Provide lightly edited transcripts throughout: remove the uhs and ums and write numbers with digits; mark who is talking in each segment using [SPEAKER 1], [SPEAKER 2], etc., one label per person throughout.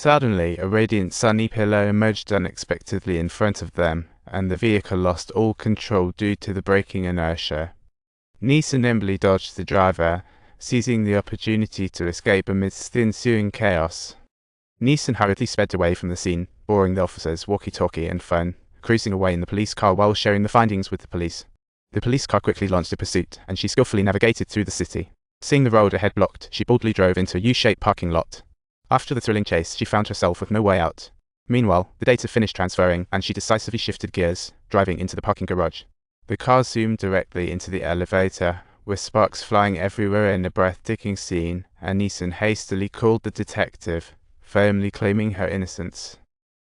[SPEAKER 1] Suddenly, a radiant sunny pillar emerged unexpectedly in front of them, and the vehicle lost all control due to the braking inertia. Neeson nimbly dodged the driver, seizing the opportunity to escape amidst the ensuing chaos. Neeson hurriedly sped away from the scene, boring the officers' walkie-talkie and phone, cruising away in the police car while sharing the findings with the police. The police car quickly launched a pursuit, and she skillfully navigated through the city. Seeing the road ahead blocked, she boldly drove into a U-shaped parking lot. After the thrilling chase, she found herself with no way out. Meanwhile, the data finished transferring, and she decisively shifted gears, driving into the parking garage. The car zoomed directly into the elevator, with sparks flying everywhere in a breathtaking scene, and Neeson hastily called the detective, firmly claiming her innocence.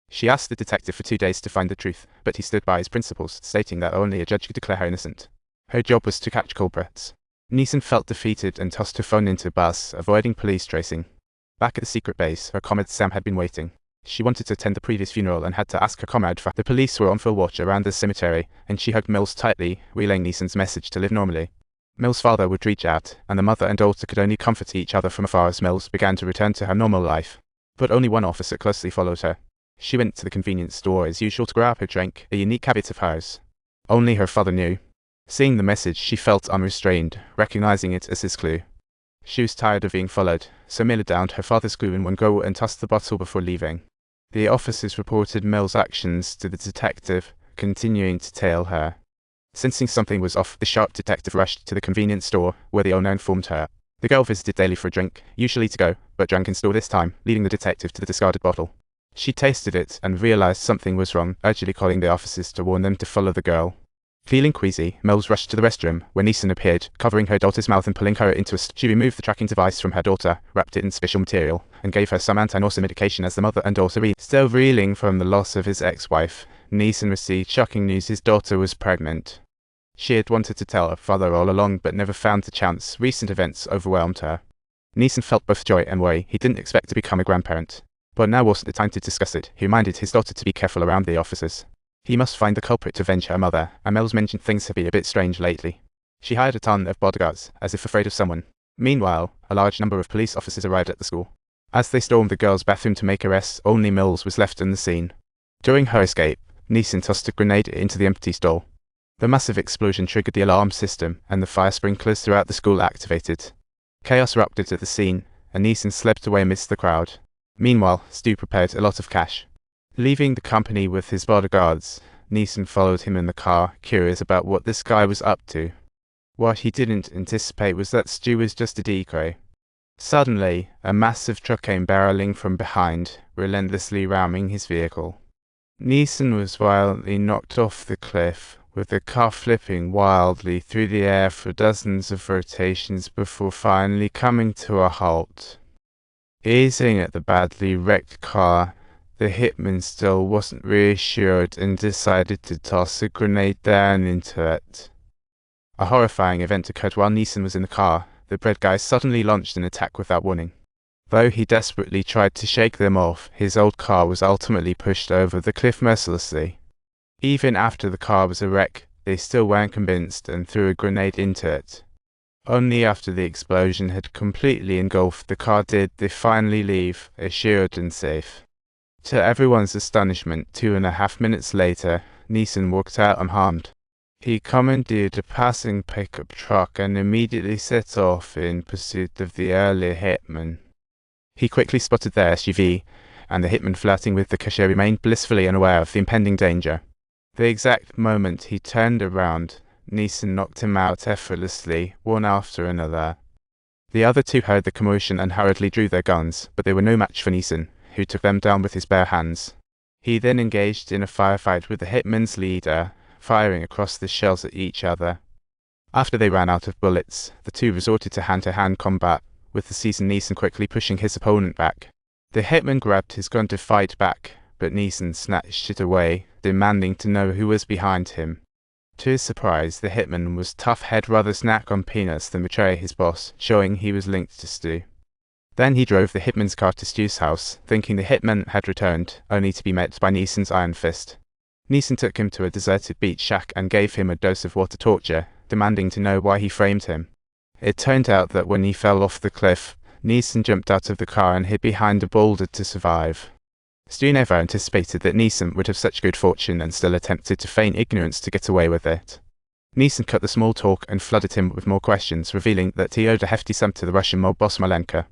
[SPEAKER 1] She asked the detective for 2 days to find the truth, but he stood by his principles, stating that only a judge could declare her innocent. Her job was to catch culprits. Neeson felt defeated and tossed her phone into a bus, avoiding police tracing. Back at the secret base, her comrade Sam had been waiting. She wanted to attend the previous funeral and had to ask her comrade for. The police were on full watch around the cemetery, and she hugged Mills tightly, relaying Neeson's message to live normally. Mills' father would reach out, and the mother and daughter could only comfort each other from afar as Mills began to return to her normal life. But only one officer closely followed her. She went to the convenience store as usual to grab her drink, a unique habit of hers. Only her father knew. Seeing the message, she felt unrestrained, recognizing it as his clue. She was tired of being followed, so Miller downed her father's glue in one go and tossed the bottle before leaving. The officers reported Mills' actions to the detective, continuing to tail her. Sensing something was off, the sharp detective rushed to the convenience store, where the owner informed her. The girl visited daily for a drink, usually to go, but drank in store this time, leading the detective to the discarded bottle. She tasted it and realized something was wrong, urgently calling the officers to warn them to follow the girl. Feeling queasy, Mills rushed to the restroom, where Neeson appeared, covering her daughter's mouth and pulling her into a She removed the tracking device from her daughter, wrapped it in special material, and gave her some anti-nausea medication as the mother and daughter read. Still reeling from the loss of his ex-wife, Neeson received shocking news his daughter was pregnant. She had wanted to tell her father all along, but never found the chance. Recent events overwhelmed her. Neeson felt both joy and worry. He didn't expect to become a grandparent. But now wasn't the time to discuss it. He reminded his daughter to be careful around the officers. He must find the culprit to avenge her mother, and Mills mentioned things have been a bit strange lately. She hired a ton of bodyguards, as if afraid of someone. Meanwhile, a large number of police officers arrived at the school. As they stormed the girls' bathroom to make arrests, only Mills was left in the scene. During her escape, Neeson tossed a grenade into the empty stall. The massive explosion triggered the alarm system, and the fire sprinklers throughout the school activated. Chaos erupted at the scene, and Neeson slipped away amidst the crowd. Meanwhile, Stu prepared a lot of cash. Leaving the company with his bodyguards, Neeson followed him in the car, curious about what this guy was up to. What he didn't anticipate was that Stu was just a decoy. Suddenly, a massive truck came barreling from behind, relentlessly ramming his vehicle. Neeson was violently knocked off the cliff, with the car flipping wildly through the air for dozens of rotations before finally coming to a halt. Gazing at the badly wrecked car, the hitman still wasn't reassured and decided to toss a grenade down into it. A horrifying event occurred while Neeson was in the car. The bread guy suddenly launched an attack without warning. Though he desperately tried to shake them off, his old car was ultimately pushed over the cliff mercilessly. Even after the car was a wreck, they still weren't convinced and threw a grenade into it. Only after the explosion had completely engulfed the car did they finally leave, assured and safe. To everyone's astonishment, 2.5 minutes later, Neeson walked out unharmed. He commandeered a passing pickup truck and immediately set off in pursuit of the earlier hitman. He quickly spotted their SUV, and the hitman flirting with the cashier remained blissfully unaware of the impending danger. The exact moment he turned around, Neeson knocked him out effortlessly, one after another. The other two heard the commotion and hurriedly drew their guns, but they were no match for Neeson, who took them down with his bare hands. He then engaged in a firefight with the hitman's leader, firing across the shells at each other. After they ran out of bullets, the two resorted to hand-to-hand combat, with the seasoned Neeson quickly pushing his opponent back. The hitman grabbed his gun to fight back, but Neeson snatched it away, demanding to know who was behind him. To his surprise, the hitman was tough he'd rather snack on peanuts than betray his boss, showing he was linked to Stu. Then he drove the hitman's car to Stu's house, thinking the hitman had returned, only to be met by Neeson's iron fist. Neeson took him to a deserted beach shack and gave him a dose of water torture, demanding to know why he framed him. It turned out that when he fell off the cliff, Neeson jumped out of the car and hid behind a boulder to survive. Stu never anticipated that Neeson would have such good fortune and still attempted to feign ignorance to get away with it. Neeson cut the small talk and flooded him with more questions, revealing that he owed a hefty sum to the Russian mob boss Malenka.